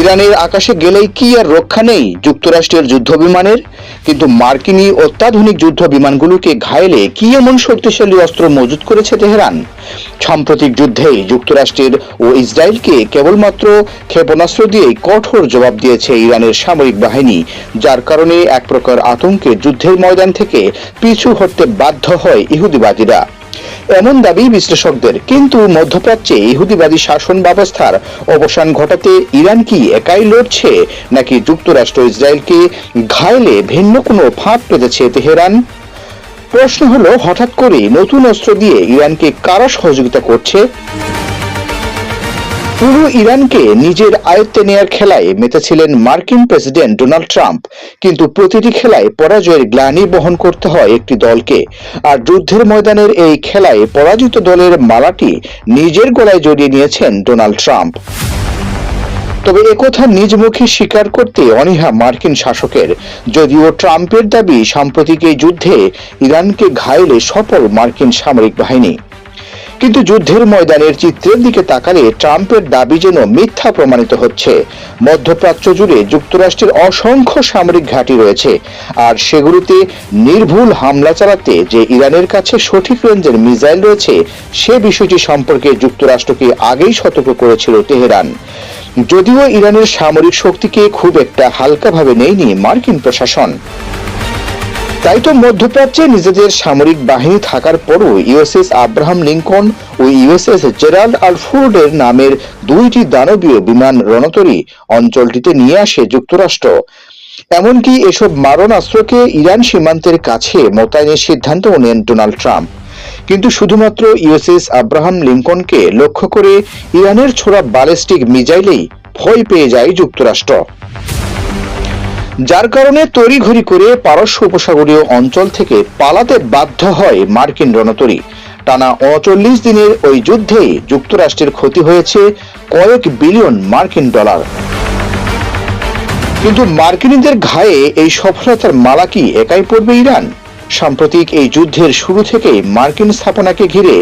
ইরানের আকাশে গেলেই কি আর রক্ষা নেই যুক্তরাষ্ট্রের যুদ্ধ বিমানের? কিন্তু মার্কিনী অত্যাধুনিক যুদ্ধ বিমানগুলোকে ঘায়েলে কি এমন শক্তিশালী অস্ত্র মজুত করেছে তেহরান? সাম্প্রতিক যুদ্ধে যুক্তরাষ্ট্রের ও ইসরায়েলকে কেবলমাত্র ক্ষেপণাস্ত্র দিয়েই কঠোর জবাব দিয়েছে ইরানের সামরিক বাহিনী, যার কারণে এক প্রকার আতঙ্কে যুদ্ধের ময়দান থেকে পিছু হটতে বাধ্য হয় ইহুদিবাদীরা। এমন দাবি বিশ্লেষকদের। কিন্তু মধ্যপ্রাচ্যে ইহুদিবাদী শাসন ব্যবস্থার অবসান ঘটাতে ইরান কি একাই লড়ছে, নাকি যুক্তরাষ্ট্র ইসরায়েলকে ঘায়েলে ভিন্ন কোনো ফাঁদ পেতেছে তেহরান? প্রশ্ন হলো, হঠাৎ করে নতুন অস্ত্র দিয়ে ইরানকে কারা সহযোগিতা করছে? পুরো ইরানকে নিজের আয়ত্তে নেয়ার খেলায় মেতেছিলেন মার্কিন প্রেসিডেন্ট ডোনাল্ড ট্রাম্প, কিন্তু প্রতিটি খেলায় পরাজয়ের গ্লানি বহন করতে হয় একটি দলকে। আর যুদ্ধের ময়দানের এই খেলায় পরাজিত দলের মালাটি নিজের গলায় জড়িয়ে নিয়েছেন ডোনাল্ড ট্রাম্প। তবে একথা নিজ মুখে স্বীকার করতে অনীহা মার্কিন শাসকের, যদিও ট্রাম্পের দাবি সাম্প্রতিক এই যুদ্ধে ইরানকে ঘায়েলে সফল মার্কিন সামরিক বাহিনী। কিন্তু যুদ্ধের ময়দানের চিত্রের দিকে তাকালে ট্রাম্পের দাবি যেন মিথ্যা প্রমাণিত হচ্ছে। মধ্যপ্রাচ্য জুড়ে যুক্তরাষ্ট্রের অসংখ্য সামরিক ঘাঁটি রয়েছে, আর সেগুলোতে নির্ভুল হামলা চালাতে যে ইরানের কাছে সঠিক রেঞ্জের মিসাইল রয়েছে, সে বিষয়টি সম্পর্কে যুক্তরাষ্ট্রকে আগেই সতর্ক করেছিল তেহরান। যদিও ইরানের সামরিক শক্তিকে খুব একটা হালকাভাবে নেয়নি মার্কিন প্রশাসন। তাই তো মধ্যপ্রাচ্যে নিজেদের সামরিক বাহিনী থাকার পরও ইউএসএস আব্রাহাম লিঙ্কন ও ইউএসএস জেরাল্ড আর ফোর্ডের নামের দুইটি দানবীয় বিমান রণতরী অঞ্চলটিতে নিয়ে আসে যুক্তরাষ্ট্র। এমনকি এসব মারণাস্ত্রকে ইরান সীমান্তের কাছে মোতায়েনের সিদ্ধান্তও নেন ডোনাল্ড ট্রাম্প। কিন্তু শুধুমাত্র ইউএসএস আব্রাহাম লিঙ্কনকে লক্ষ্য করে ইরানের ছোড়া ব্যালিস্টিক মিসাইলেই ভয় পেয়ে যায় যুক্তরাষ্ট্র, যার কারণে তড়িঘড়ি করে পারস্য উপসাগরীয় অঞ্চল থেকে পালাতে বাধ্য হয় মার্কিন রণতরী। টানা 39 দিনের ওই যুদ্ধে যুক্তরাষ্ট্রের ক্ষতি হয়েছে কয়েক বিলিয়ন মার্কিন ডলার। কিন্তু মার্কিনীদের ঘায়ে এই সফলতার মালা কি একাই পড়বে ইরান? সাম্প্রতিক এই যুদ্ধের শুরু থেকেই মার্কিন স্থাপনাকে ঘিরে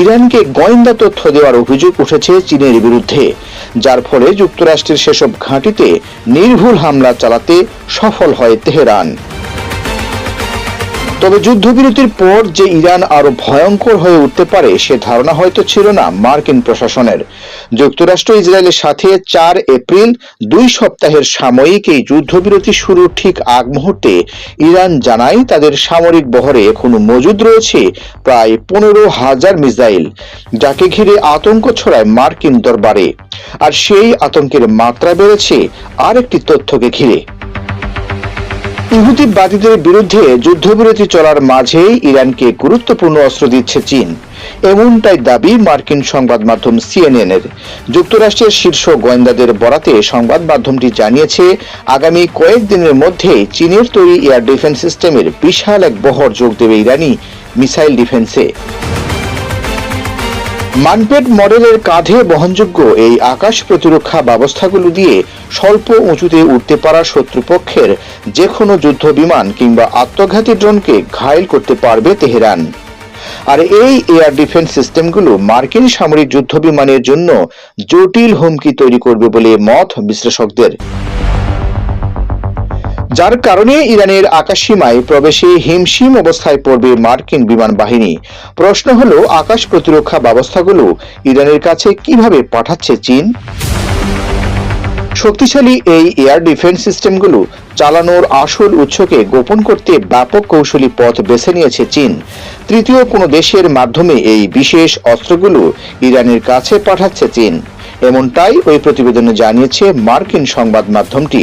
ইরানকে গোয়েন্দা তথ্য দেওয়ার অভিযোগ উঠেছে চীনের বিরুদ্ধে, যার ফলে যুক্তরাষ্ট্রের সেসব ঘাঁটিতে নির্ভুল হামলা চালাতে সফল হয় তেহরান। তবে যুদ্ধবিরতির পর যে ইরান আরো ভয়ঙ্কর হয়ে উঠতে পারে সে ধারণা হয়তো ছিল না মার্কিন প্রশাসনের। যুক্তরাষ্ট্র ইসরায়েলের সাথে 4 এপ্রিল 2 সপ্তাহের সাময়িক এই যুদ্ধবিরতি শুরুর ঠিক আগ মুহূর্তে ইরান জানায় তাদের সামরিক বহরে এখনো মজুদ রয়েছে প্রায় 15,000 মিসাইল, যাকে ঘিরে আতঙ্ক ছড়ায় মার্কিন দরবারে। আর সেই আতঙ্কের মাত্রা বেড়েছে আরেকটি তথ্যকে ঘিরে। ইহুদিবাদীদের বিরুদ্ধে যুদ্ধবিরতি চলার মাঝেই ইরানকে গুরুত্বপূর্ণ অস্ত্র দিচ্ছে চীন, এমনটাই দাবি মার্কিন সংবাদ মাধ্যম CNN এর। যুক্তরাষ্ট্রের শীর্ষ গোয়েন্দাদের বরাতে সংবাদ মাধ্যমটি জানিয়েছে, আগামী কয়েকদিনের মধ্যে চীনের তৈরি এয়ার ডিফেন্স সিস্টেমের বিশাল এক বহর যোগ দেবে ইরানি মিসাইল ডিফেন্সে। মানপেট মডেলের কাঁধে বহনযোগ্য এই আকাশ প্রতিরক্ষা ব্যবস্থাগুলো দিয়ে স্বল্প উঁচুতে উঠতে পারা শত্রুপক্ষের যে কোনো যুদ্ধ বিমান কিংবা আত্মঘাতী ড্রোনকে ঘায়েল করতে পারবে তেহরান। আর এই এয়ার ডিফেন্স সিস্টেমগুলো মার্কিন সামরিক যুদ্ধ বিমানের জন্য জটিল হুমকি তৈরি করবে বলে মত বিশ্লেষকদের, যার কারণে ইরানের আকাশসীমায় প্রবেশে হিমশিম অবস্থায় পড়বে মার্কিন বিমান বাহিনী। প্রশ্ন হলো, আকাশ প্রতিরক্ষা ব্যবস্থাগুলো ইরানের কাছে কিভাবে পাঠাচ্ছে চীন? শক্তিশালী এই এয়ার ডিফেন্স সিস্টেমগুলো চালানোর আসল উৎসকে গোপন করতে ব্যাপক কৌশলী পথ বেছে নিয়েছে চীন। তৃতীয় কোনো দেশের মাধ্যমে এই বিশেষ অস্ত্রগুলো ইরানের কাছে পাঠাচ্ছে চীন, এমনটাই ওই প্রতিবেদনে জানিয়েছে মার্কিন সংবাদ মাধ্যমটি।